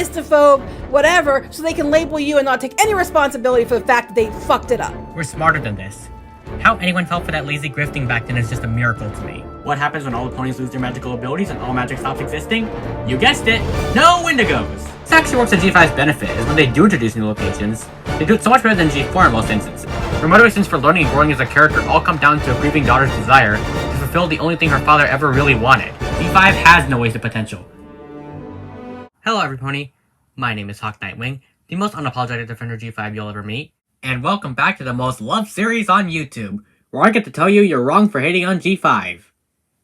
istophobe, whatever, so they can label you and not take any responsibility for the fact that they fucked it up. We're smarter than this. How anyone fell for that lazy grifting back then is just a miracle to me. What happens when all the ponies lose their magical abilities and all magic stops existing? You guessed it, no Wendigos! This actually works to G5's benefit, is when they do introduce new locations, they do it so much better than G4 in most instances. Their motivations for learning and growing as a character all come down to a grieving daughter's desire to fulfill the only thing her father ever really wanted. G5 has no wasted potential. Hello everypony, my name is Hawk Nightwing, the most unapologetic defender G5 you'll ever meet, and welcome back to the most loved series on YouTube, where I get to tell you you're wrong for hating on G5.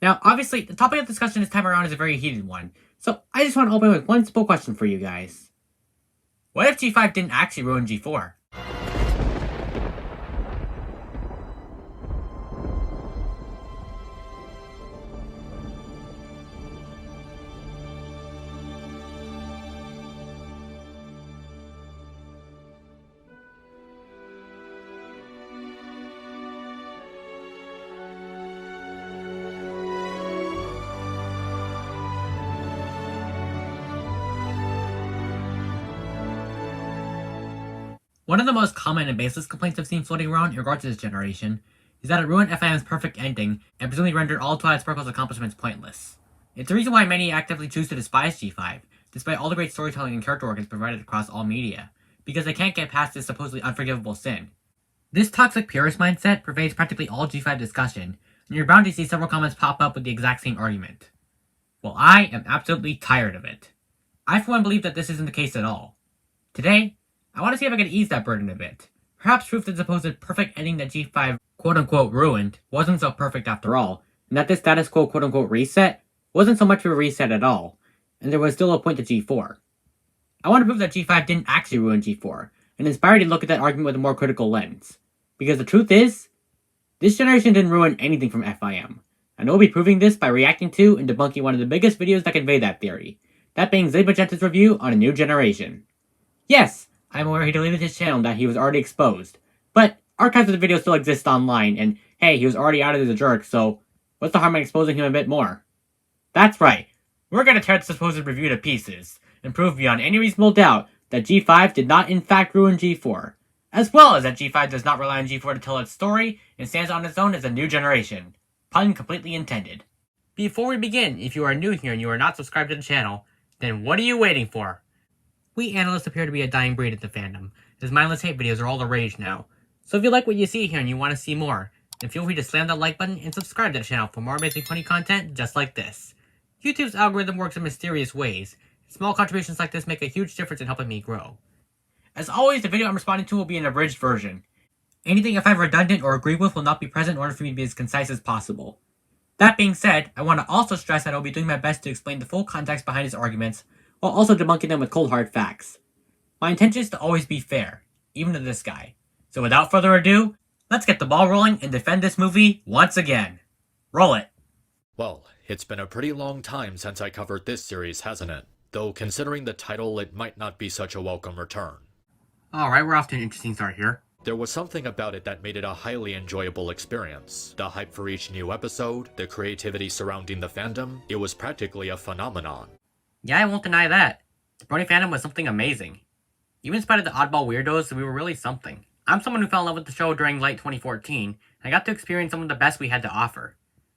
Now, obviously, the topic of discussion this time around is a very heated one, so I just want to open with one simple question for you guys. What if G5 didn't actually ruin G4? One of the most common and baseless complaints I've seen floating around in regards to this generation is that it ruined FIM's perfect ending and presumably rendered all Twilight Sparkle's accomplishments pointless. It's the reason why many actively choose to despise G5, despite all the great storytelling and character work it's provided across all media, because they can't get past this supposedly unforgivable sin. This toxic purist mindset pervades practically all G5 discussion, and you're bound to see several comments pop up with the exact same argument. Well, I am absolutely tired of it. I for one believe that this isn't the case at all. Today, I want to see if I can ease that burden a bit. Perhaps proof that the supposed perfect ending that G5 quote-unquote ruined wasn't so perfect after all, and that this status quo quote-unquote reset wasn't so much of a reset at all, and there was still a point to G4. I want to prove that G5 didn't actually ruin G4, and inspire you to look at that argument with a more critical lens. Because the truth is, this generation didn't ruin anything from FIM, and we'll be proving this by reacting to and debunking one of the biggest videos that convey that theory, that being Zay Magenta's review on A New Generation. Yes, I'm aware he deleted his channel and that he was already exposed, but archives of the video still exist online, and hey, he was already outed as a jerk, so what's the harm in exposing him a bit more? That's right, we're gonna tear this supposed review to pieces, and prove beyond any reasonable doubt that G5 did not in fact ruin G4, as well as that G5 does not rely on G4 to tell its story, and stands on its own as a new generation. Pun completely intended. Before we begin, if you are new here and you are not subscribed to the channel, then what are you waiting for? We analysts appear to be a dying breed at the fandom, as mindless hate videos are all the rage now. So if you like what you see here and you want to see more, then feel free to slam that like button and subscribe to the channel for more amazing funny content just like this. YouTube's algorithm works in mysterious ways, and small contributions like this make a huge difference in helping me grow. As always, the video I'm responding to will be an abridged version. Anything if I'm redundant or agree with will not be present in order for me to be as concise as possible. That being said, I want to also stress that I will be doing my best to explain the full context behind his arguments, while also debunking them with cold hard facts. My intention is to always be fair, even to this guy. So without further ado, let's get the ball rolling and defend this movie once again. Roll it! Well, it's been a pretty long time since I covered this series, hasn't it? Though considering the title, it might not be such a welcome return. Alright, we're off to an interesting start here. There was something about it that made it a highly enjoyable experience. The hype for each new episode, the creativity surrounding the fandom, it was practically a phenomenon. Yeah, I won't deny that. The Brony fandom was something amazing. Even in spite of the oddball weirdos, we were really something. I'm someone who fell in love with the show during late 2014, and I got to experience some of the best we had to offer.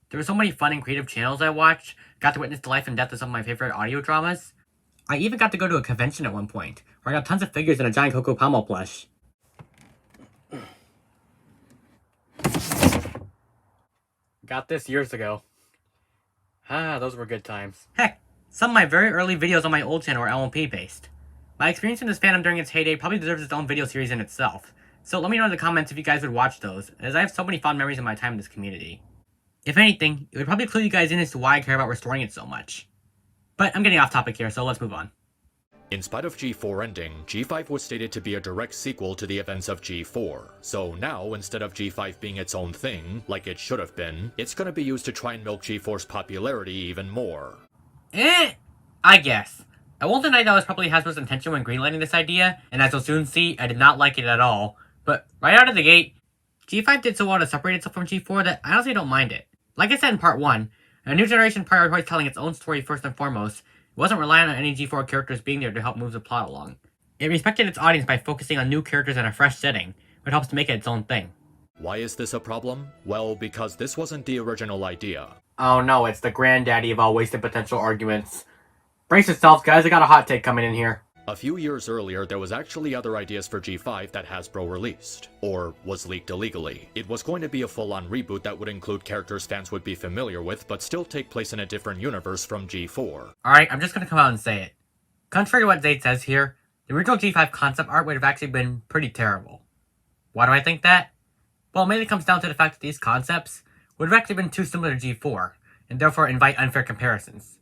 There were so many fun and creative channels I watched, got to witness the life and death of some of my favorite audio dramas. I even got to go to a convention at one point, where I got tons of figures and a giant Coco Pommel plush. Got this years ago. Those were good times. Heck, some of my very early videos on my old channel were LMP based. My experience in this fandom during its heyday probably deserves its own video series in itself, so let me know in the comments if you guys would watch those, as I have so many fond memories of my time in this community. If anything, it would probably clue you guys in as to why I care about restoring it so much. But I'm getting off topic here, so let's move on. In spite of G4 ending, G5 was stated to be a direct sequel to the events of G4. So now, instead of G5 being its own thing, like it should have been, it's gonna be used to try and milk G4's popularity even more. I guess. I won't deny that was probably Hasbro's intention when greenlighting this idea, and as you'll soon see, I did not like it at all. But right out of the gate, G5 did so well to separate itself from G4 that I honestly don't mind it. Like I said in part 1, A New Generation prioritized telling its own story first and foremost, wasn't reliant on any G4 characters being there to help move the plot along. It respected its audience by focusing on new characters in a fresh setting, which helps to make it its own thing. Why is this a problem? Well, because this wasn't the original idea. Oh no, it's the granddaddy of all wasted potential arguments. Brace yourselves, guys, I got a hot take coming in here. A few years earlier, there was actually other ideas for G5 that Hasbro released, or was leaked illegally. It was going to be a full-on reboot that would include characters fans would be familiar with, but still take place in a different universe from G4. Alright, I'm just gonna come out and say it. Contrary to what Zayd says here, the original G5 concept art would have actually been pretty terrible. Why do I think that? Well, it mainly comes down to the fact that these concepts would have actually been too similar to G4, and therefore invite unfair comparisons.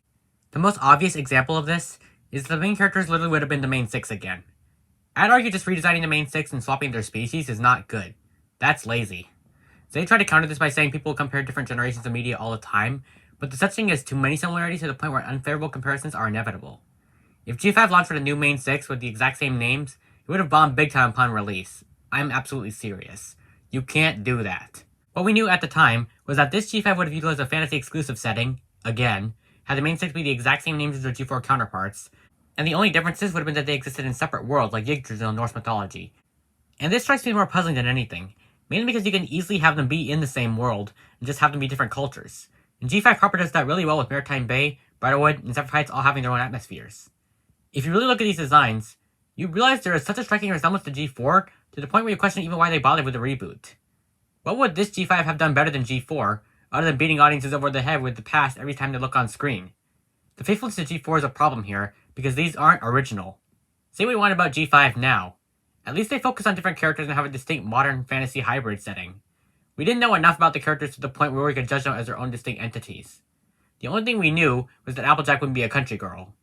The most obvious example of this is that the main characters literally would have been the main 6 again. I'd argue just redesigning the main 6 and swapping their species is not good. That's lazy. They try to counter this by saying people compare different generations of media all the time, but the such thing is too many similarities to the point where unfavorable comparisons are inevitable. If G5 launched with a new main 6 with the exact same names, it would have bombed big time upon release. I'm absolutely serious. You can't do that. What we knew at the time was that this G5 would have utilized a fantasy exclusive setting, again, had the main 6 be the exact same names as their G4 counterparts, and the only differences would have been that they existed in separate worlds like Yggdrasil in Norse mythology. And this strikes me more puzzling than anything, mainly because you can easily have them be in the same world, and just have them be different cultures. And G5 proper does that really well with Maritime Bay, Briarwood, and Zephyr Heights all having their own atmospheres. If you really look at these designs, you realize there is such a striking resemblance to G4 to the point where you question even why they bothered with the reboot. What would this G5 have done better than G4, other than beating audiences over the head with the past every time they look on screen? The faithfulness to G4 is a problem here, because these aren't original. Say what you want about G5 now. At least they focus on different characters and have a distinct modern fantasy hybrid setting. We didn't know enough about the characters to the point where we could judge them as their own distinct entities. The only thing we knew was that Applejack wouldn't be a country girl.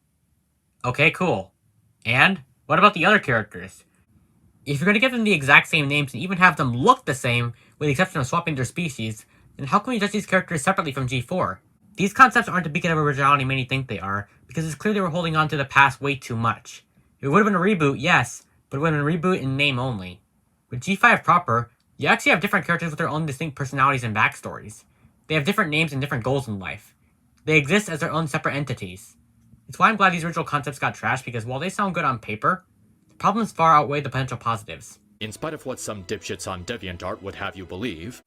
Okay, cool. And what about the other characters? If you're going to give them the exact same names and even have them look the same, with the exception of swapping their species, then how can we judge these characters separately from G4? These concepts aren't the beacon of originality many think they are, because it's clear they were holding on to the past way too much. It would have been a reboot, yes, but it would have been a reboot in name only. With G5 proper, you actually have different characters with their own distinct personalities and backstories. They have different names and different goals in life. They exist as their own separate entities. It's why I'm glad these original concepts got trashed, because while they sound good on paper, the problems far outweigh the potential positives. In spite of what some dipshits on DeviantArt would have you believe.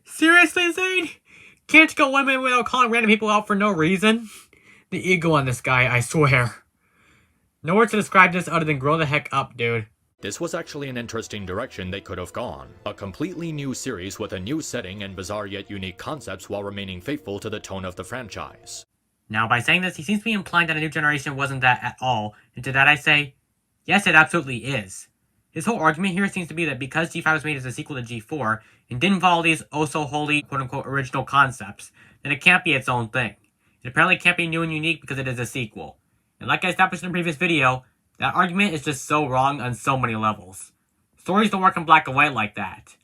Seriously, Zayn? Can't you go 1 minute without calling random people out for no reason? The ego on this guy, I swear. No words to describe this other than grow the heck up, dude. This was actually an interesting direction they could have gone. A completely new series with a new setting and bizarre yet unique concepts while remaining faithful to the tone of the franchise. Now, by saying this, he seems to be implying that a new generation wasn't that at all, and to that I say, yes, it absolutely is. His whole argument here seems to be that because G5 was made as a sequel to G4, and didn't follow these oh-so-holy, quote-unquote, original concepts, then it can't be its own thing. It apparently can't be new and unique because it is a sequel. And like I established in a previous video, that argument is just so wrong on so many levels. Stories don't work in black and white like that.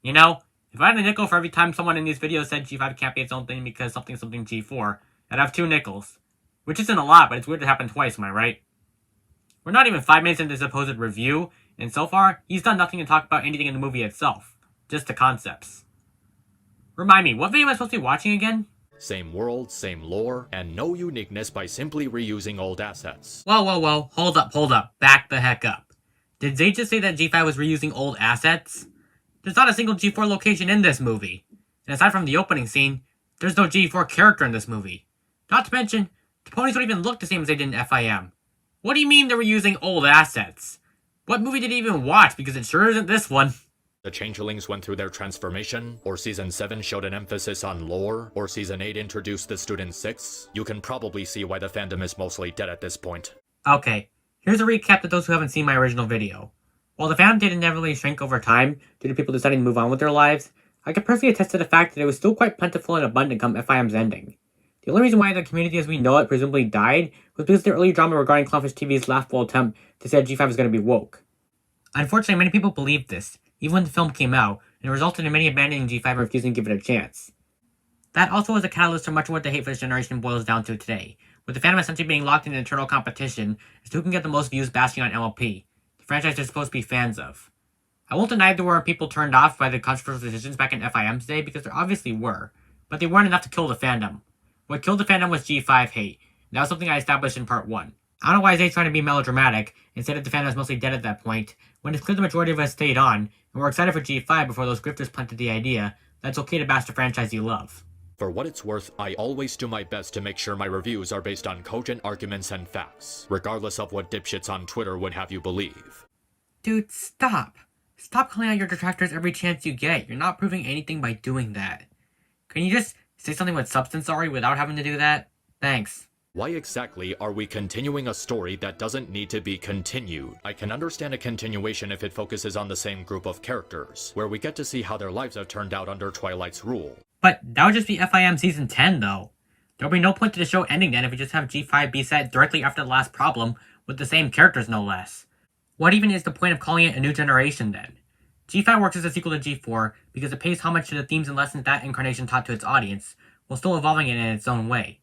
You know, if I had a nickel for every time someone in these videos said G5 can't be its own thing because something G4, I'd have 2 nickels. Which isn't a lot, but it's weird to happen twice, am I right? We're not even 5 minutes into this supposed review, and so far, he's done nothing to talk about anything in the movie itself. Just the concepts. Remind me, what video am I supposed to be watching again? Same world, same lore, and no uniqueness by simply reusing old assets. Whoa, hold up, back the heck up. Did Zayd just say that G5 was reusing old assets? There's not a single G4 location in this movie. And aside from the opening scene, there's no G4 character in this movie. Not to mention, the ponies don't even look the same as they did in FIM. What do you mean they were using old assets? What movie did he even watch? Because it sure isn't this one. The changelings went through their transformation, or Season 7 showed an emphasis on lore, or Season 8 introduced the Student 6. You can probably see why the fandom is mostly dead at this point. Okay, here's a recap to those who haven't seen my original video. While the fandom did inevitably shrink over time, due to people deciding to move on with their lives, I can personally attest to the fact that it was still quite plentiful and abundant come FIM's ending. The only reason why the community as we know it presumably died was because of the early drama regarding Clownfish TV's laughable attempt to say that G5 was going to be woke. Unfortunately, many people believed this, even when the film came out, and it resulted in many abandoning G5 and refusing to give it a chance. That also was a catalyst for much of what the hate for this generation boils down to today, with the fandom essentially being locked in an eternal competition as to who can get the most views bashing on MLP, the franchise they're supposed to be fans of. I won't deny there were people turned off by the controversial decisions back in FIM's day, because there obviously were, but they weren't enough to kill the fandom. What killed the fandom was G5 hate. That was something I established in part 1. I don't know why Zayd's trying to be melodramatic and say that the fandom was mostly dead at that point, when it's clear the majority of us stayed on, and we're excited for G5 before those grifters planted the idea that it's okay to bash the franchise you love. For what it's worth, I always do my best to make sure my reviews are based on cogent arguments and facts, regardless of what dipshits on Twitter would have you believe. Dude, stop. Stop calling out your detractors every chance you get. You're not proving anything by doing that. Can you just say something with substance already without having to do that? Thanks. Why exactly are we continuing a story that doesn't need to be continued? I can understand a continuation if it focuses on the same group of characters, where we get to see how their lives have turned out under Twilight's rule. But that would just be FIM Season 10, though. There'll be no point to the show ending then if we just have G5 be set directly after the last problem, with the same characters no less. What even is the point of calling it a new generation then? G5 works as a sequel to G4 because it pays homage to the themes and lessons that incarnation taught to its audience, while still evolving it in its own way.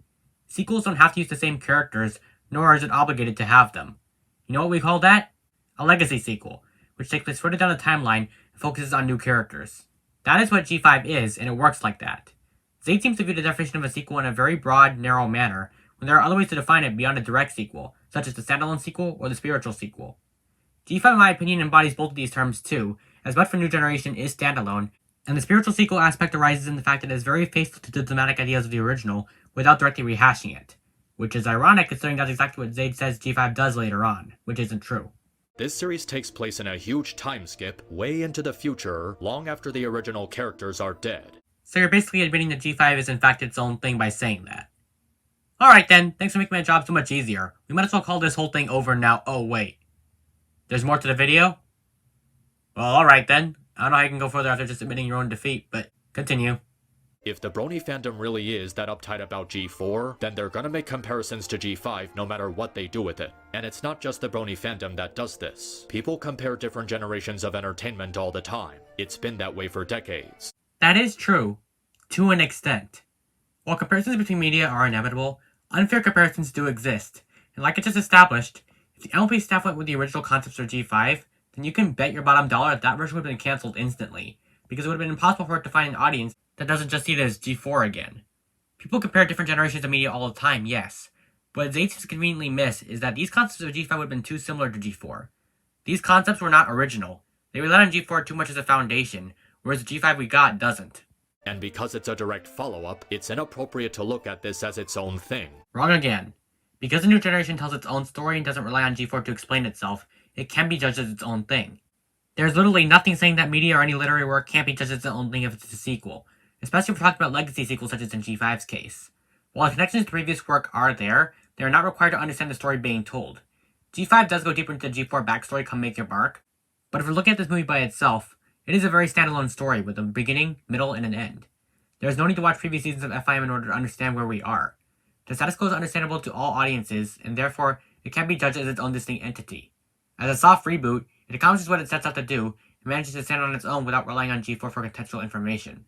Sequels don't have to use the same characters, nor is it obligated to have them. You know what we call that? A legacy sequel, which takes place further down the timeline and focuses on new characters. That is what G5 is, and it works like that. Zayd seems to view the definition of a sequel in a very broad, narrow manner, when there are other ways to define it beyond a direct sequel, such as the standalone sequel or the spiritual sequel. G5, in my opinion, embodies both of these terms too, as But for New Generation is standalone, and the spiritual sequel aspect arises in the fact that it is very faithful to the thematic ideas of the original, without directly rehashing it. Which is ironic considering that's exactly what Zayd says G5 does later on, which isn't true. This series takes place in a huge time skip, way into the future, long after the original characters are dead. So you're basically admitting that G5 is in fact its own thing by saying that. Alright then, thanks for making my job so much easier. We might as well call this whole thing over now. Oh wait. There's more to the video? Well, alright then. I don't know how you can go further after just admitting your own defeat, but continue. If the Brony fandom really is that uptight about G4, then they're gonna make comparisons to G5 no matter what they do with it. And it's not just the Brony fandom that does this. People compare different generations of entertainment all the time. It's been that way for decades. That is true, to an extent. While comparisons between media are inevitable, unfair comparisons do exist. And like I just established, if the MLP staff went with the original concepts for G5, then you can bet your bottom dollar that version would have been cancelled instantly, because it would have been impossible for it to find an audience that doesn't just see it as G4 again. People compare different generations of media all the time, yes, but what Zayd seems to conveniently miss is that these concepts of G5 would have been too similar to G4. These concepts were not original. They relied on G4 too much as a foundation, whereas the G5 we got doesn't. And because it's a direct follow-up, it's inappropriate to look at this as its own thing. Wrong again. Because the new generation tells its own story and doesn't rely on G4 to explain itself, it can be judged as its own thing. There's literally nothing saying that media or any literary work can't be judged as its own thing if it's a sequel, especially if we're talking about legacy sequels such as in G5's case. While the connections to previous work are there, they are not required to understand the story being told. G5 does go deeper into the G4 backstory come Make Your Mark, but if we're looking at this movie by itself, it is a very standalone story with a beginning, middle, and an end. There is no need to watch previous seasons of FIM in order to understand where we are. The status quo is understandable to all audiences, and therefore, it can be judged as its own distinct entity. As a soft reboot, it accomplishes what it sets out to do, and manages to stand on its own without relying on G4 for contextual information.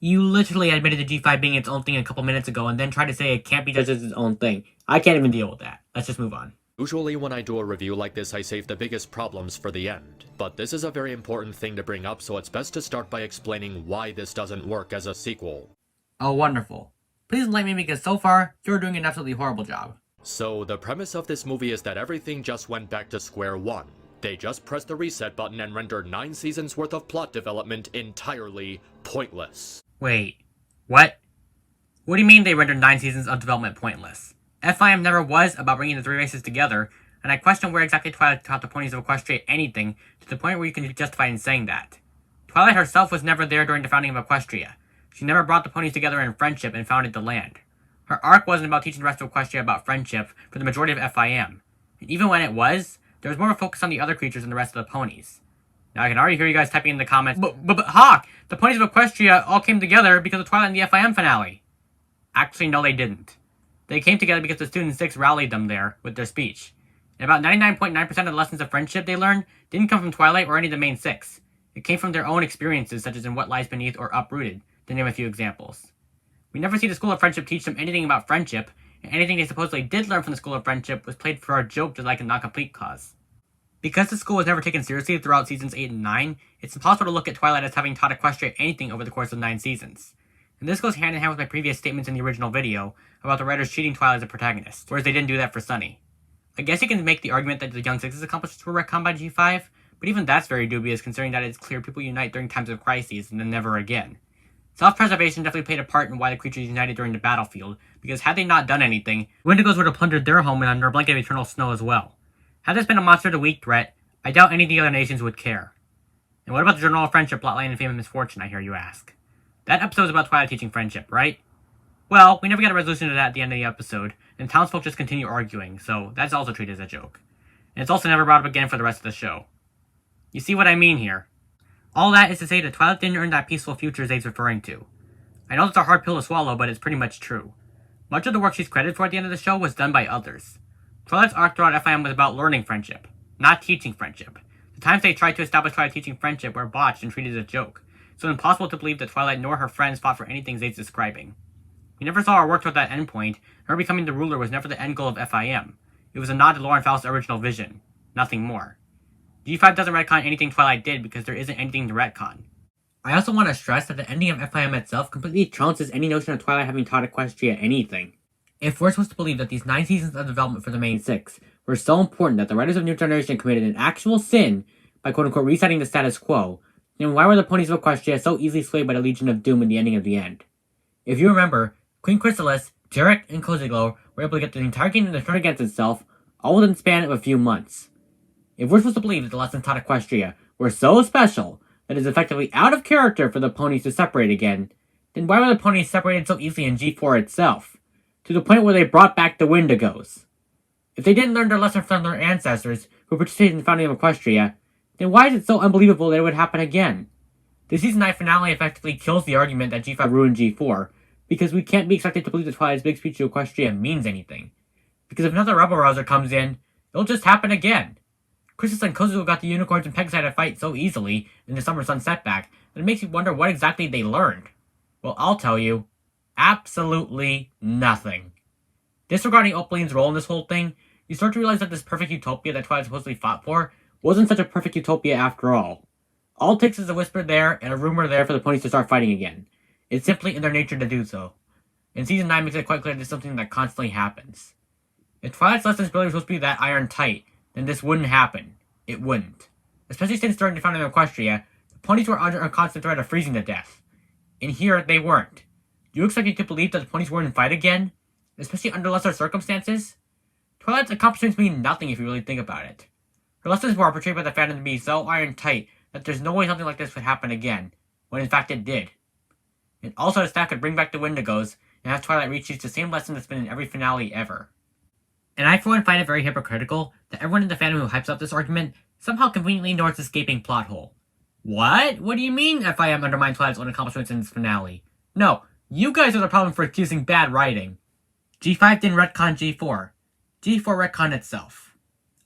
You literally admitted to G5 being its own thing a couple minutes ago, and then tried to say it can't be judged as its own thing. I can't even deal with that. Let's just move on. Usually when I do a review like this, I save the biggest problems for the end. But this is a very important thing to bring up, so it's best to start by explaining why this doesn't work as a sequel. Oh, wonderful. Please enlighten me because so far, you're doing an absolutely horrible job. So, the premise of this movie is that everything just went back to square one. They just pressed the reset button and rendered 9 seasons worth of plot development entirely pointless. Wait, what? What do you mean they rendered 9 seasons of development pointless? FIM never was about bringing the 3 races together, and I question where exactly Twilight taught the ponies of Equestria anything to the point where you can be justified in saying that. Twilight herself was never there during the founding of Equestria. She never brought the ponies together in friendship and founded the land. Her arc wasn't about teaching the rest of Equestria about friendship for the majority of FIM. And even when it was, there was more of a focus on the other creatures than the rest of the ponies. Now I can already hear you guys typing in the comments, but Hawk, the ponies of Equestria all came together because of Twilight and the FIM finale. Actually, no they didn't. They came together because the Student 6 rallied them there with their speech. And about 99.9% of the lessons of friendship they learned didn't come from Twilight or any of the main 6. It came from their own experiences, such as in What Lies Beneath or Uprooted, to name a few examples. We never see the School of Friendship teach them anything about friendship, and anything they supposedly did learn from the School of Friendship was played for a joke just like a non-complete cause. Because the school was never taken seriously throughout seasons 8 and 9, it's impossible to look at Twilight as having taught Equestria anything over the course of 9 seasons. And this goes hand in hand with my previous statements in the original video about the writers treating Twilight as a protagonist, whereas they didn't do that for Sunny. I guess you can make the argument that the Young Six's accomplishments were retconned by G5, but even that's very dubious considering that it's clear people unite during times of crises and then never again. Self-preservation definitely played a part in why the creatures united during the battlefield, because had they not done anything, Wendigos would have plundered their homeland under a blanket of eternal snow as well. Had this been a monster to weak threat, I doubt any of the other nations would care. And what about the Journal of Friendship plotline and Fame and Misfortune, I hear you ask? That episode was about Twilight teaching friendship, right? Well, we never got a resolution to that at the end of the episode, and townsfolk just continue arguing, so that's also treated as a joke. And it's also never brought up again for the rest of the show. You see what I mean here? All that is to say that Twilight didn't earn that peaceful future Zade's referring to. I know it's a hard pill to swallow, but it's pretty much true. Much of the work she's credited for at the end of the show was done by others. Twilight's arc throughout FIM was about learning friendship, not teaching friendship. The times they tried to establish Twilight teaching friendship were botched and treated as a joke, so impossible to believe that Twilight nor her friends fought for anything Zade's describing. We never saw her work toward that endpoint, and her becoming the ruler was never the end goal of FIM. It was a nod to Lauren Faust's original vision. Nothing more. G5 doesn't retcon anything Twilight did because there isn't anything to retcon. I also want to stress that the ending of FIM itself completely trounces any notion of Twilight having taught Equestria anything. If we're supposed to believe that these 9 seasons of development for the main 6 were so important that the writers of New Generation committed an actual sin by quote-unquote resetting the status quo, then why were the ponies of Equestria so easily swayed by the Legion of Doom in the ending of the end? If you remember, Queen Chrysalis, Jarek, and Koziglo were able to get the entire kingdom to turn against itself, all within the span of a few months. If we're supposed to believe that the lessons taught Equestria were so special that it's effectively out of character for the ponies to separate again, then why were the ponies separated so easily in G4 itself, to the point where they brought back the Wendigos? If they didn't learn their lesson from their ancestors, who participated in the founding of Equestria, then why is it so unbelievable that it would happen again? The Season 9 finale effectively kills the argument that G5 ruined G4, because we can't be expected to believe that Twilight's big speech to Equestria means anything. Because if another Rebel Rouser comes in, it'll just happen again. Chrysalis and Kozuglo got the Unicorns and Pegasus to fight so easily in the Summer Sun setback that it makes you wonder what exactly they learned. Well, I'll tell you, absolutely nothing. Disregarding Opaline's role in this whole thing, you start to realize that this perfect utopia that Twilight supposedly fought for wasn't such a perfect utopia after all. All it takes is a whisper there and a rumor there for the ponies to start fighting again. It's simply in their nature to do so. And Season 9 makes it quite clear that it's something that constantly happens. If Twilight's lessons really were supposed to be that iron tight, then this wouldn't happen. It wouldn't. Especially since during the founding of Equestria, the ponies were under a constant threat of freezing to death. And here, they weren't. Do you expect me to believe that the ponies wouldn't fight again? Especially under lesser circumstances? Twilight's accomplishments mean nothing if you really think about it. Her lessons were portrayed by the fandom to be so iron tight that there's no way something like this would happen again, when in fact it did. And also the staff could bring back the Wendigos and have Twilight reteach the same lesson that's been in every finale ever. And I for one find it very hypocritical that everyone in the fandom who hypes up this argument somehow conveniently ignores this gaping plot hole. What? What do you mean FIM undermined Twilight's own accomplishments in this finale? No, you guys are the problem for accusing bad writing. G5 didn't retcon G4. G4 retconned itself.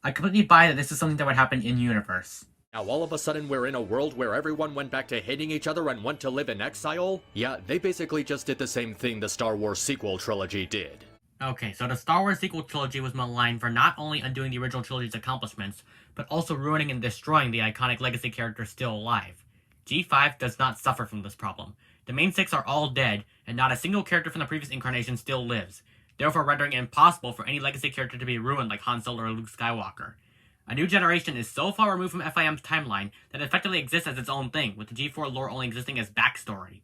I completely buy that this is something that would happen in-universe. Now all of a sudden we're in a world where everyone went back to hating each other and went to live in exile? Yeah, they basically just did the same thing the Star Wars sequel trilogy did. Okay, so the Star Wars sequel trilogy was maligned for not only undoing the original trilogy's accomplishments, but also ruining and destroying the iconic legacy character still alive. G5 does not suffer from this problem. The main 6 are all dead, and not a single character from the previous incarnation still lives, therefore rendering it impossible for any legacy character to be ruined like Han Solo or Luke Skywalker. A New Generation is so far removed from FIM's timeline that it effectively exists as its own thing, with the G4 lore only existing as backstory.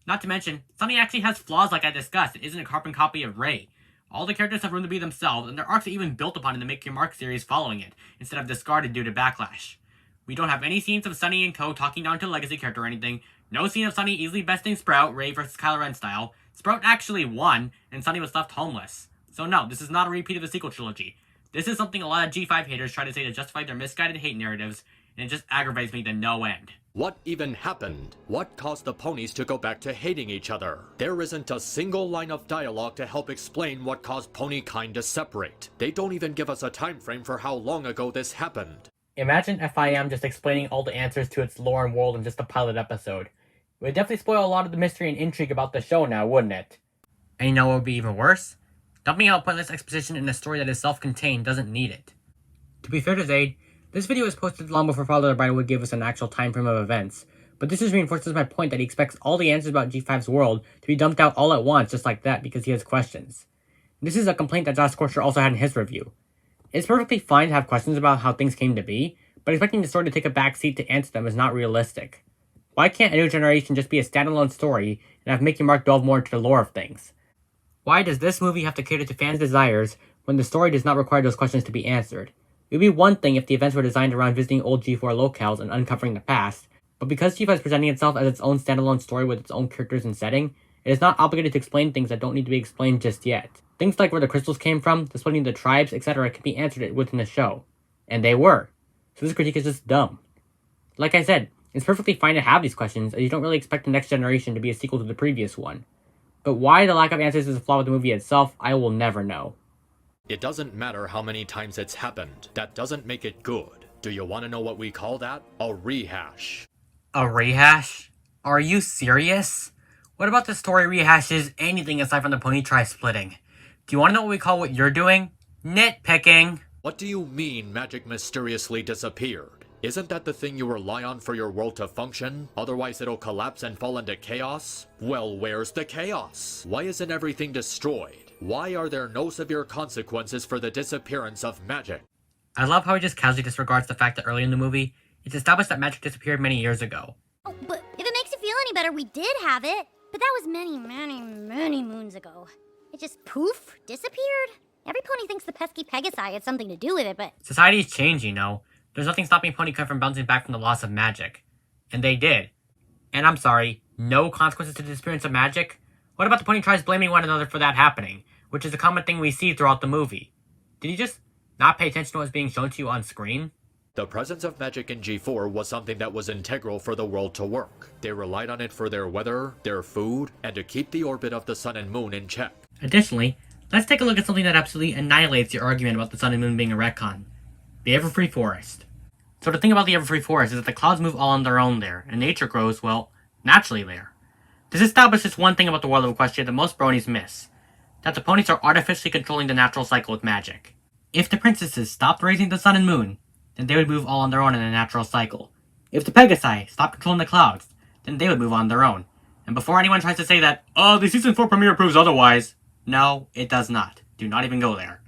Not to mention, Sunny actually has flaws like I discussed. It isn't a carbon copy of Rey. All the characters have room to be themselves, and their arcs are even built upon in the Make Your Mark series following it, instead of discarded due to backlash. We don't have any scenes of Sunny and Co. talking down to a legacy character or anything, no scene of Sunny easily besting Sprout, Rey vs. Kylo Ren style. Sprout actually won, and Sunny was left homeless. So no, this is not a repeat of the sequel trilogy. This is something a lot of G5 haters try to say to justify their misguided hate narratives, and it just aggravates me to no end. What even happened? What caused the ponies to go back to hating each other? There isn't a single line of dialogue to help explain what caused ponykind to separate. They don't even give us a time frame for how long ago this happened. Imagine FIM just explaining all the answers to its lore and world in just a pilot episode. It would definitely spoil a lot of the mystery and intrigue about the show now, wouldn't it? And you know what would be even worse? Dumping out pointless exposition in a story that is self-contained doesn't need it. To be fair to Zade, this video was posted long before Father the Bride would give us an actual time frame of events, but this just reinforces my point that he expects all the answers about G5's world to be dumped out all at once just like that because he has questions. This is a complaint that Josh Scorcher also had in his review. It's perfectly fine to have questions about how things came to be, but expecting the story to take a back seat to answer them is not realistic. Why can't A New Generation just be a standalone story and have Mickey and Mark delve more into the lore of things? Why does this movie have to cater to fans' desires when the story does not require those questions to be answered? It would be one thing if the events were designed around visiting old G4 locales and uncovering the past, but because G5 is presenting itself as its own standalone story with its own characters and setting, it is not obligated to explain things that don't need to be explained just yet. Things like where the crystals came from, the splitting of the tribes, etc. can be answered within the show. And they were. So this critique is just dumb. Like I said, it's perfectly fine to have these questions, as you don't really expect the next generation to be a sequel to the previous one. But why the lack of answers is a flaw with the movie itself, I will never know. It doesn't matter how many times it's happened. That doesn't make it good. Do you want to know what we call that? A rehash. A rehash? Are you serious? What about the story rehashes anything aside from the pony tribe splitting? Do you want to know what we call what you're doing? Nitpicking. What do you mean magic mysteriously disappeared? Isn't that the thing you rely on for your world to function? Otherwise it'll collapse and fall into chaos? Well, where's the chaos? Why isn't everything destroyed? Why are there no severe consequences for the disappearance of magic? I love how he just casually disregards the fact that early in the movie, it's established that magic disappeared many years ago. Oh, but if it makes you feel any better, we did have it. But that was many moons ago. It just poof, disappeared. Every pony thinks the pesky Pegasi had something to do with it, but... Society's changed, you know. There's nothing stopping Ponykind from bouncing back from the loss of magic. And they did. And I'm sorry, no consequences to the disappearance of magic? What about the pony tribes blaming one another for that happening? Which is a common thing we see throughout the movie. Did you just not pay attention to what's being shown to you on screen? The presence of magic in G4 was something that was integral for the world to work. They relied on it for their weather, their food, and to keep the orbit of the sun and moon in check. Additionally, let's take a look at something that absolutely annihilates your argument about the sun and moon being a retcon. The Everfree Forest. So the thing about the Everfree Forest is that the clouds move all on their own there, and nature grows, well, naturally there. This establishes one thing about the world of Equestria that most bronies miss. That the ponies are artificially controlling the natural cycle with magic. If the princesses stopped raising the sun and moon, then they would move all on their own in a natural cycle. If the Pegasi stopped controlling the clouds, then they would move on their own. And before anyone tries to say that, oh, the Season 4 premiere proves otherwise, no, it does not. Do not even go there.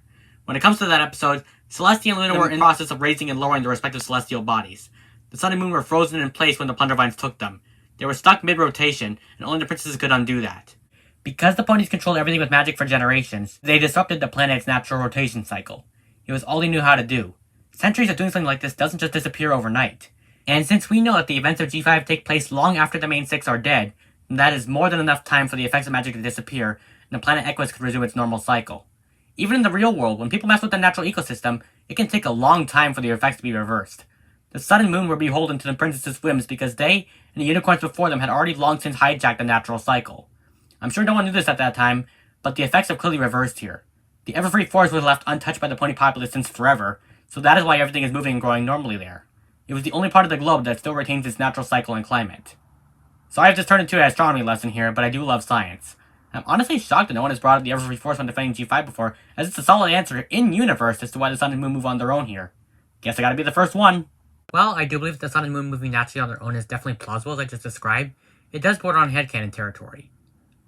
When it comes to that episode, Celestia and Luna were in the process of raising and lowering their respective celestial bodies. The sun and moon were frozen in place when the plunder vines took them. They were stuck mid-rotation, and only the princesses could undo that. Because the ponies controlled everything with magic for generations, they disrupted the planet's natural rotation cycle. It was all they knew how to do. Centuries of doing something like this doesn't just disappear overnight. And since we know that the events of G5 take place long after the main six are dead, then that is more than enough time for the effects of magic to disappear, and the planet Equus could resume its normal cycle. Even in the real world, when people mess with the natural ecosystem, it can take a long time for the effects to be reversed. The sun and moon were beholden to the princesses' whims because they, and the unicorns before them, had already long since hijacked the natural cycle. I'm sure no one knew this at that time, but the effects have clearly reversed here. The Everfree Forest was left untouched by the pony populace since forever, so that is why everything is moving and growing normally there. It was the only part of the globe that still retains its natural cycle and climate. So I have just turned into an astronomy lesson here, but I do love science. I'm honestly shocked that no one has brought up the Everfree Forest when defending G5 before, as it's a solid answer in-universe as to why the sun and moon move on their own here. Guess I gotta be the first one. Well, I do believe that the sun and moon moving naturally on their own is definitely plausible, as I just described. It does border on headcanon territory.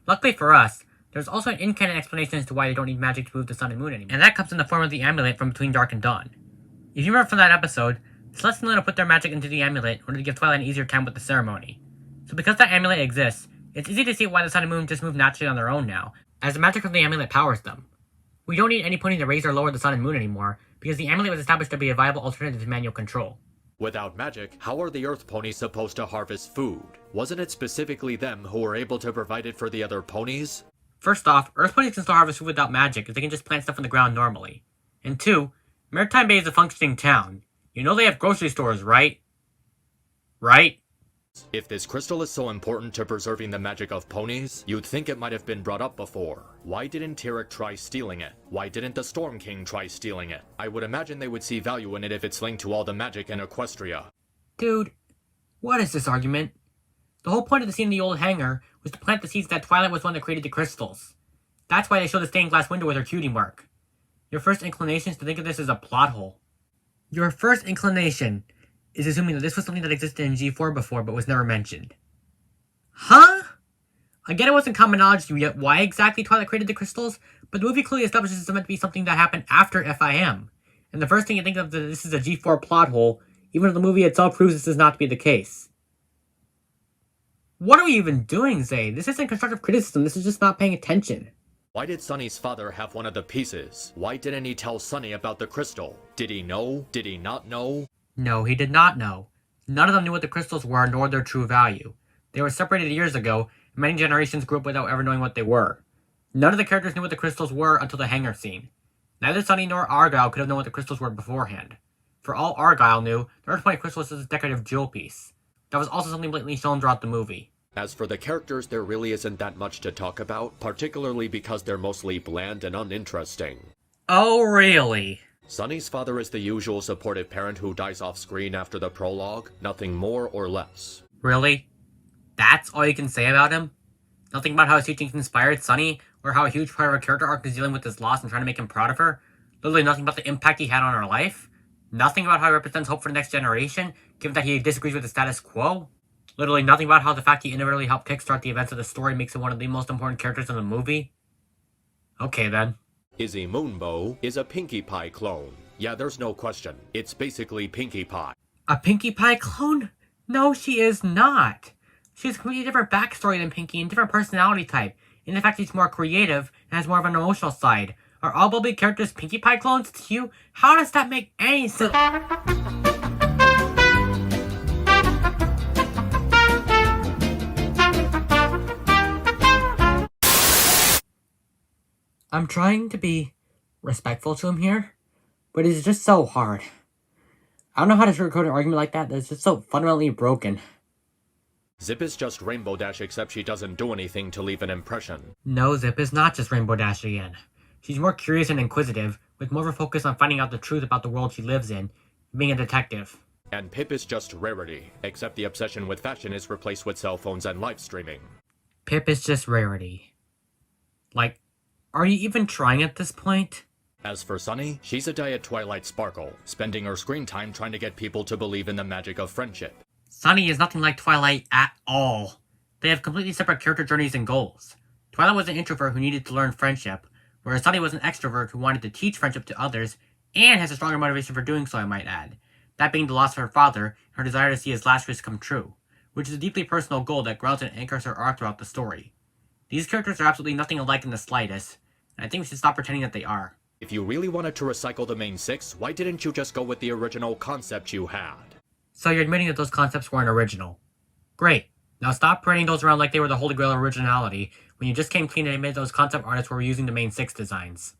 Luckily for us, there's also an in-canon explanation as to why they don't need magic to move the sun and moon anymore, and that comes in the form of the amulet from Between Dark and Dawn. If you remember from that episode, Celeste and Luna put their magic into the amulet in order to give Twilight an easier time with the ceremony. So because that amulet exists, it's easy to see why the sun and moon just move naturally on their own now, as the magic from the amulet powers them. We don't need any pony to raise or lower the sun and moon anymore, because the amulet was established to be a viable alternative to manual control. Without magic, how are the Earth ponies supposed to harvest food? Wasn't it specifically them who were able to provide it for the other ponies? First off, Earth ponies can still harvest food without magic, as they can just plant stuff in the ground normally. And two, Maritime Bay is a functioning town. You know they have grocery stores, right? Right? If this crystal is so important to preserving the magic of ponies, you'd think it might have been brought up before. Why didn't Tyrek try stealing it? Why didn't the Storm King try stealing it? I would imagine they would see value in it if it's linked to all the magic in Equestria. Dude, what is this argument? The whole point of the scene in the old hangar was to plant the seeds that Twilight was the one that created the crystals. That's why they show the stained glass window with her cutie mark. Your first inclination is to think of this as a plot hole. Your first inclination is assuming that this was something that existed in G4 before but was never mentioned. Huh? Again, it wasn't common knowledge yet why exactly Twilight created the crystals, but the movie clearly establishes it's meant to be something that happened after FIM. And the first thing you think of is that this is a G4 plot hole, even though the movie itself proves this is not to be the case. What are we even doing, Zay? This isn't constructive criticism, this is just not paying attention. Why did Sunny's father have one of the pieces? Why didn't he tell Sunny about the crystal? Did he know? Did he not know? No, he did not know. None of them knew what the crystals were, nor their true value. They were separated years ago, and many generations grew up without ever knowing what they were. None of the characters knew what the crystals were until the hangar scene. Neither Sunny nor Argyle could have known what the crystals were beforehand. For all Argyle knew, the Earthpoint crystal was a decorative jewel piece. That was also something blatantly shown throughout the movie. As for the characters, there really isn't that much to talk about, particularly because they're mostly bland and uninteresting. Oh, really? Sunny's father is the usual supportive parent who dies off screen after the prologue, nothing more or less. Really? That's all you can say about him? Nothing about how his teachings inspired Sunny, or how a huge part of her character arc is dealing with his loss and trying to make him proud of her? Literally nothing about the impact he had on her life? Nothing about how he represents hope for the next generation, given that he disagrees with the status quo? Literally nothing about how the fact he inadvertently helped kickstart the events of the story makes him one of the most important characters in the movie? Okay then. Izzy Moonbow is a Pinkie Pie clone. Yeah, there's no question. It's basically Pinkie Pie. A Pinkie Pie clone? No, she is not. She has a completely different backstory than Pinkie and different personality type. And in fact, she's more creative and has more of an emotional side. Are all bubbly characters Pinkie Pie clones to you? How does that make any sense? I'm trying to be respectful to him here, but it's just so hard. I don't know how to sugarcoat an argument like that that's just so fundamentally broken. Zip is just Rainbow Dash except she doesn't do anything to leave an impression. No, Zip is not just Rainbow Dash again. She's more curious and inquisitive, with more of a focus on finding out the truth about the world she lives in, being a detective. And Pip is just Rarity, except the obsession with fashion is replaced with cell phones and live streaming. Pip is just Rarity. Like, are you even trying at this point? As for Sunny, she's a Diet Twilight Sparkle, spending her screen time trying to get people to believe in the magic of friendship. Sunny is nothing like Twilight at all. They have completely separate character journeys and goals. Twilight was an introvert who needed to learn friendship, whereas Sunny was an extrovert who wanted to teach friendship to others, and has a stronger motivation for doing so, I might add. That being the loss of her father, and her desire to see his last wish come true, which is a deeply personal goal that grounds and anchors her arc throughout the story. These characters are absolutely nothing alike in the slightest, and I think we should stop pretending that they are. If you really wanted to recycle the main six, why didn't you just go with the original concept you had? So you're admitting that those concepts weren't original. Great. Now stop parading those around like they were the holy grail of originality, when you just came clean and admitted those concept artists were using the main six designs.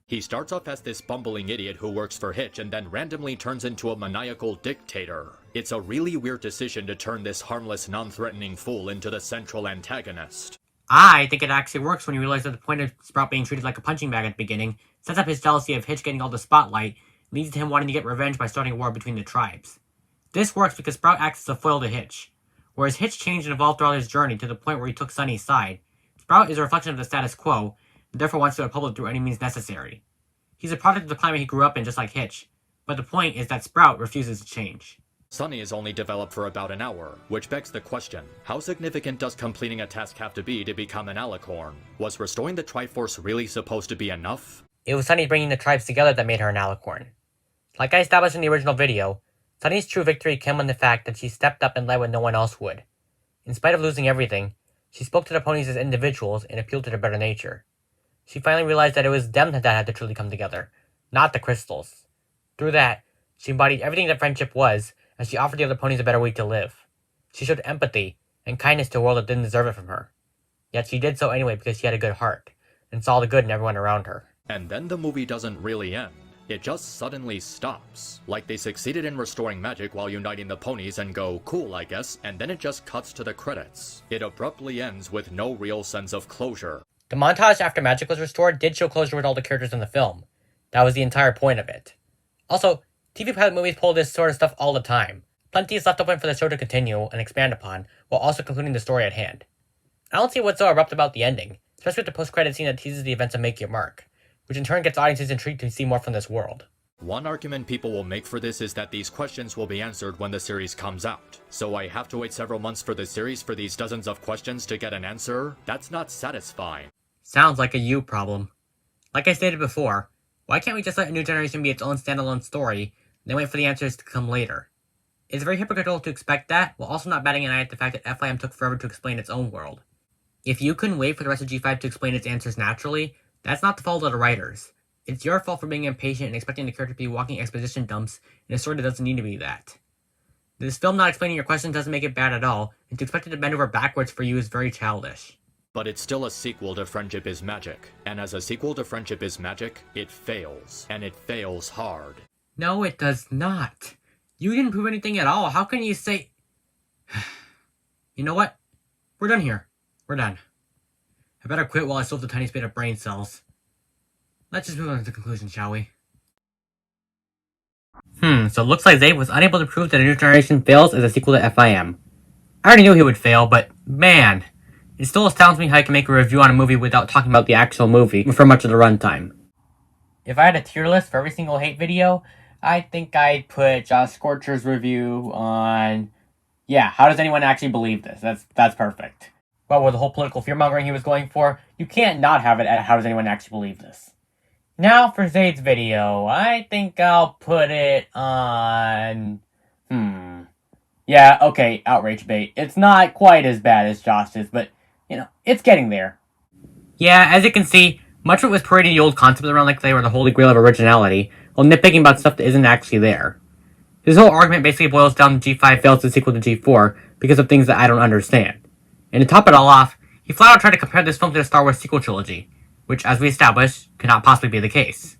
He starts off as this bumbling idiot who works for Hitch and then randomly turns into a maniacal dictator. It's a really weird decision to turn this harmless, non-threatening fool into the central antagonist. I think it actually works when you realize that the point of Sprout being treated like a punching bag at the beginning sets up his jealousy of Hitch getting all the spotlight, leads to him wanting to get revenge by starting a war between the tribes. This works because Sprout acts as a foil to Hitch. Whereas Hitch changed and evolved throughout his journey to the point where he took Sunny's side, Sprout is a reflection of the status quo, and therefore wants to republic through any means necessary. He's a product of the climate he grew up in just like Hitch, but the point is that Sprout refuses to change. Sunny is only developed for about an hour, which begs the question, how significant does completing a task have to be to become an alicorn? Was restoring the Triforce really supposed to be enough? It was Sunny bringing the tribes together that made her an alicorn. Like I established in the original video, Sunny's true victory came in the fact that she stepped up and led when no one else would. In spite of losing everything, she spoke to the ponies as individuals and appealed to their better nature. She finally realized that it was them that had to truly come together, not the crystals. Through that, she embodied everything that friendship was, and she offered the other ponies a better way to live. She showed empathy and kindness to a world that didn't deserve it from her. Yet she did so anyway because she had a good heart, and saw the good in everyone around her. And then the movie doesn't really end. It just suddenly stops. Like they succeeded in restoring magic while uniting the ponies and go, cool I guess, and then it just cuts to the credits. It abruptly ends with no real sense of closure. The montage after magic was restored did show closure with all the characters in the film. That was the entire point of it. Also, TV pilot movies pull this sort of stuff all the time. Plenty is left open for the show to continue and expand upon, while also concluding the story at hand. I don't see what's so abrupt about the ending, especially with the post-credit scene that teases the events of Make Your Mark, which in turn gets audiences intrigued to see more from this world. One argument people will make for this is that these questions will be answered when the series comes out. So I have to wait several months for the series for these dozens of questions to get an answer? That's not satisfying. Sounds like a you problem. Like I stated before, why can't we just let A New Generation be its own standalone story, and then wait for the answers to come later? It's very hypocritical to expect that, while also not batting an eye at the fact that FIM took forever to explain its own world. If you couldn't wait for the rest of G5 to explain its answers naturally, that's not the fault of the writers. It's your fault for being impatient and expecting the character to be walking exposition dumps in a story that doesn't need to be that. This film not explaining your questions doesn't make it bad at all, and to expect it to bend over backwards for you is very childish. But it's still a sequel to Friendship is Magic, and as a sequel to Friendship is Magic, it fails, and it fails hard. No, it does not. You didn't prove anything at all. How can you say... You know what? We're done here. We're done. I better quit while I still have the tiniest bit of brain cells. Let's just move on to the conclusion, shall we? So it looks like Zabe was unable to prove that A New Generation fails as a sequel to FIM. I already knew he would fail, but man, it still astounds me how I can make a review on a movie without talking about the actual movie for much of the runtime. If I had a tier list for every single hate video, I think I'd put Josh Scorcher's review on... Yeah, how does anyone actually believe this? That's perfect. Well, with the whole political fear-mongering he was going for, you can't not have it at how does anyone actually believe this. Now for Zade's video, I think I'll put it on... Yeah, okay, outrage bait. It's not quite as bad as Josh's, but, you know, it's getting there. Yeah, as you can see, much of it was parading the old concepts around like they were the holy grail of originality, while nitpicking about stuff that isn't actually there. This whole argument basically boils down to G5 fails to sequel to G4 because of things that I don't understand. And to top it all off, he flat out tried to compare this film to the Star Wars sequel trilogy, which, as we established, could not possibly be the case.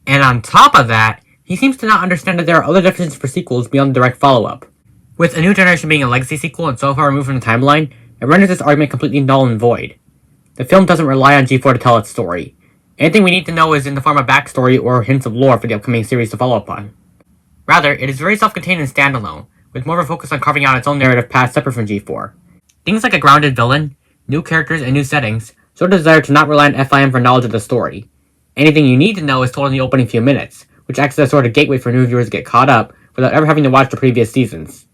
And on top of that, he seems to not understand that there are other definitions for sequels beyond the direct follow-up. With A New Generation being a legacy sequel and so far removed from the timeline, it renders this argument completely null and void. The film doesn't rely on G4 to tell its story. Anything we need to know is in the form of backstory or hints of lore for the upcoming series to follow upon. Rather, it is very self-contained and standalone, with more of a focus on carving out its own narrative path separate from G4. Things like a grounded villain, new characters, and new settings show the desire to not rely on FIM for knowledge of the story. Anything you need to know is told in the opening few minutes, which acts as a sort of gateway for new viewers to get caught up without ever having to watch the previous seasons.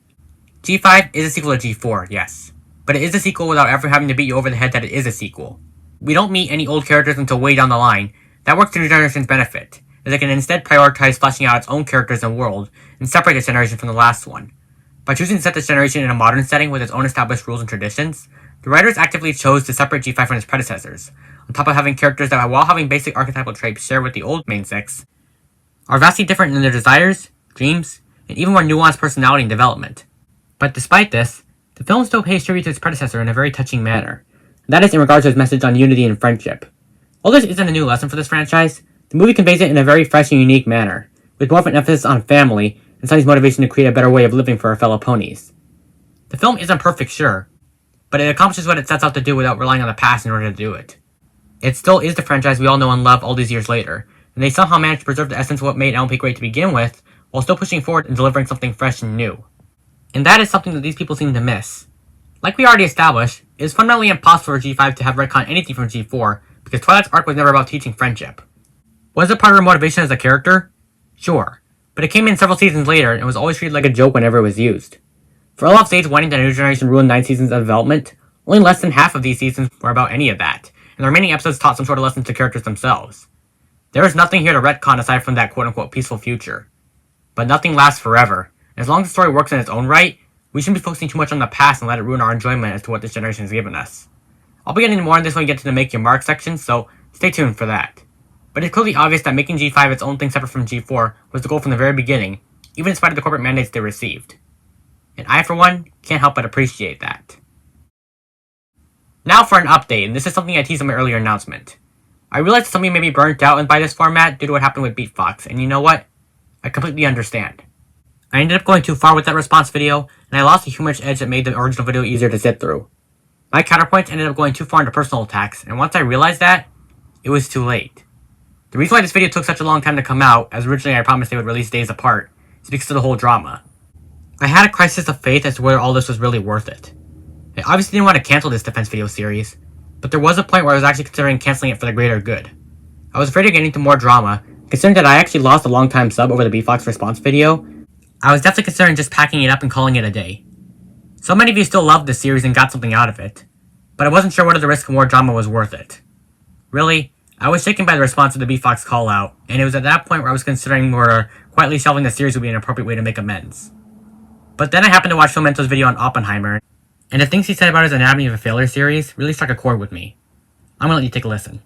G5 is a sequel to G4, yes, but it is a sequel without ever having to beat you over the head that it is a sequel. We don't meet any old characters until way down the line. That works to New Generation's benefit, as it can instead prioritize fleshing out its own characters and world, and separate this generation from the last one. By choosing to set this generation in a modern setting with its own established rules and traditions, the writers actively chose to separate G5 from its predecessors, on top of having characters that, while having basic archetypal traits shared with the old main six, are vastly different in their desires, dreams, and even more nuanced personality and development. But despite this, the film still pays tribute to its predecessor in a very touching manner, and that is in regards to its message on unity and friendship. While this isn't a new lesson for this franchise, the movie conveys it in a very fresh and unique manner, with more of an emphasis on family and Sunny's motivation to create a better way of living for her fellow ponies. The film isn't perfect, sure, but it accomplishes what it sets out to do without relying on the past in order to do it. It still is the franchise we all know and love all these years later, and they somehow managed to preserve the essence of what made LMP great to begin with, while still pushing forward and delivering something fresh and new. And that is something that these people seem to miss. Like we already established, it is fundamentally impossible for G5 to have retcon anything from G4, because Twilight's arc was never about teaching friendship. Was it part of her motivation as a character? Sure, but it came in several seasons later and was always treated like a joke whenever it was used. For all of Zade's wanting that A New Generation ruin 9 seasons of development, only less than half of these seasons were about any of that, and the remaining episodes taught some sort of lessons to characters themselves. There is nothing here to retcon aside from that quote-unquote peaceful future. But nothing lasts forever, and as long as the story works in its own right, we shouldn't be focusing too much on the past and let it ruin our enjoyment as to what this generation has given us. I'll be getting more on this when we get to the Make Your Mark section, so stay tuned for that. But it's clearly obvious that making G5 its own thing separate from G4 was the goal from the very beginning, even in spite of the corporate mandates they received. And I, for one, can't help but appreciate that. Now for an update, and this is something I teased in my earlier announcement. I realized some of you may be burnt out by this format due to what happened with Beat Fox, and you know what? I completely understand. I ended up going too far with that response video, and I lost a huge edge that made the original video easier to sit through. My counterpoints ended up going too far into personal attacks, and once I realized that, it was too late. The reason why this video took such a long time to come out, as originally I promised they would release days apart, is because of the whole drama. I had a crisis of faith as to whether all this was really worth it. I obviously didn't want to cancel this defense video series, but there was a point where I was actually considering canceling it for the greater good. I was afraid of getting into more drama, Considering that I actually lost a long-time sub over the B-Fox response video, I was definitely considering just packing it up and calling it a day. So many of you still loved the series and got something out of it, but I wasn't sure whether the risk of more drama was worth it. Really, I was shaken by the response to the B-Fox call-out, and it was at that point where I was considering whether quietly shelving the series would be an appropriate way to make amends. But then I happened to watch Phil Mento's video on Oppenheimer, and the things he said about his Anatomy of a Failure series really struck a chord with me. I'm gonna let you take a listen.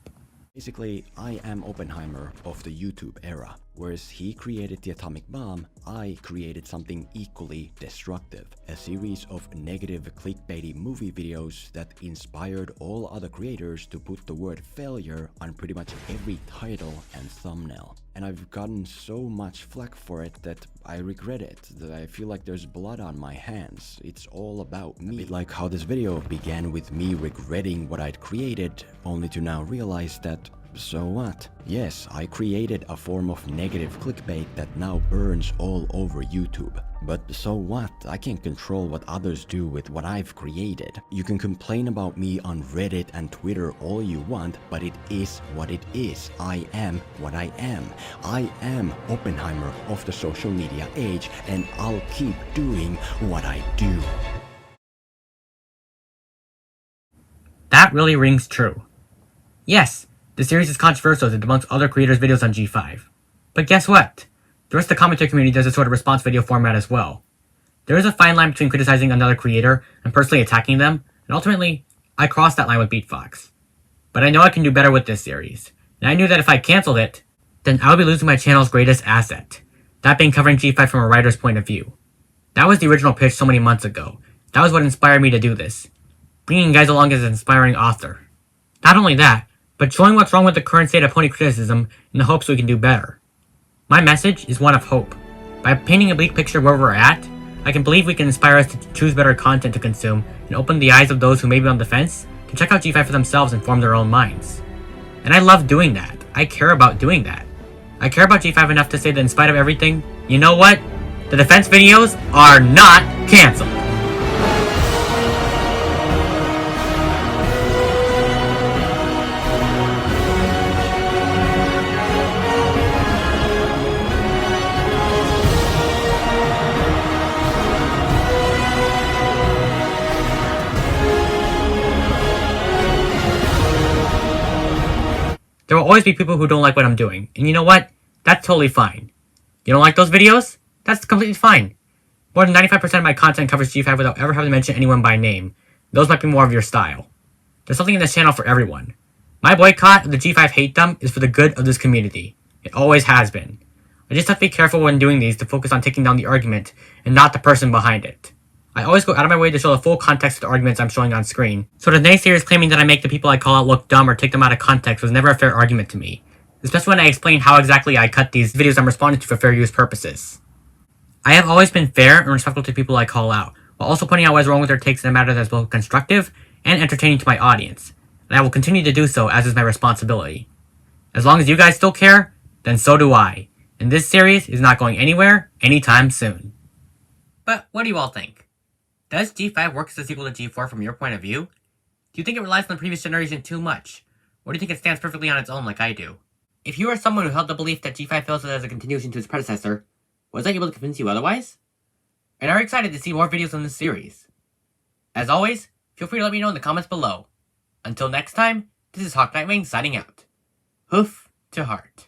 Basically, I am Oppenheimer of the YouTube era. Whereas he created the atomic bomb, I created something equally destructive. A series of negative clickbaity movie videos that inspired all other creators to put the word failure on pretty much every title and thumbnail. And I've gotten so much flack for it that I regret it, that I feel like there's blood on my hands. It's all about me. A bit like how this video began with me regretting what I'd created, only to now realize that, so what? Yes, I created a form of negative clickbait that now burns all over YouTube. But so what? I can't control what others do with what I've created. You can complain about me on Reddit and Twitter all you want, but it is what it is. I am what I am. I am Oppenheimer of the social media age, and I'll keep doing what I do. That really rings true. Yes, the series is controversial as it debunks other creators' videos on G5. But guess what? The rest of the commentary community does a sort of response video format as well. There is a fine line between criticizing another creator and personally attacking them, and ultimately, I crossed that line with BeatFox. But I know I can do better with this series, and I knew that if I cancelled it, then I would be losing my channel's greatest asset, that being covering G5 from a writer's point of view. That was the original pitch so many months ago. That was what inspired me to do this, bringing you guys along as an inspiring author. Not only that, but showing what's wrong with the current state of pony criticism in the hopes we can do better. My message is one of hope. By painting a bleak picture of where we're at, I can believe we can inspire us to choose better content to consume and open the eyes of those who may be on the fence to check out G5 for themselves and form their own minds. And I love doing that. I care about doing that. I care about G5 enough to say that in spite of everything, you know what? The defense videos are not cancelled. There will always be people who don't like what I'm doing, and you know what? That's totally fine. You don't like those videos? That's completely fine. More than 95% of my content covers G5 without ever having to mention anyone by name. Those might be more of your style. There's something in this channel for everyone. My boycott of the G5 hate dump is for the good of this community. It always has been. I just have to be careful when doing these to focus on taking down the argument and not the person behind it. I always go out of my way to show the full context of the arguments I'm showing on screen, so the naysayers claiming that I make the people I call out look dumb or take them out of context was never a fair argument to me, especially when I explain how exactly I cut these videos I'm responding to for fair use purposes. I have always been fair and respectful to people I call out, while also pointing out what is wrong with their takes in a matter that is both constructive and entertaining to my audience, and I will continue to do so as is my responsibility. As long as you guys still care, then so do I, and this series is not going anywhere anytime soon. But what do you all think? Does G5 work as a sequel to G4 from your point of view? Do you think it relies on the previous generation too much? Or do you think it stands perfectly on its own like I do? If you are someone who held the belief that G5 fails as a continuation to its predecessor, was I able to convince you otherwise? And are you excited to see more videos on this series? As always, feel free to let me know in the comments below. Until next time, this is Hawk Nightwing signing out. Hoof to heart.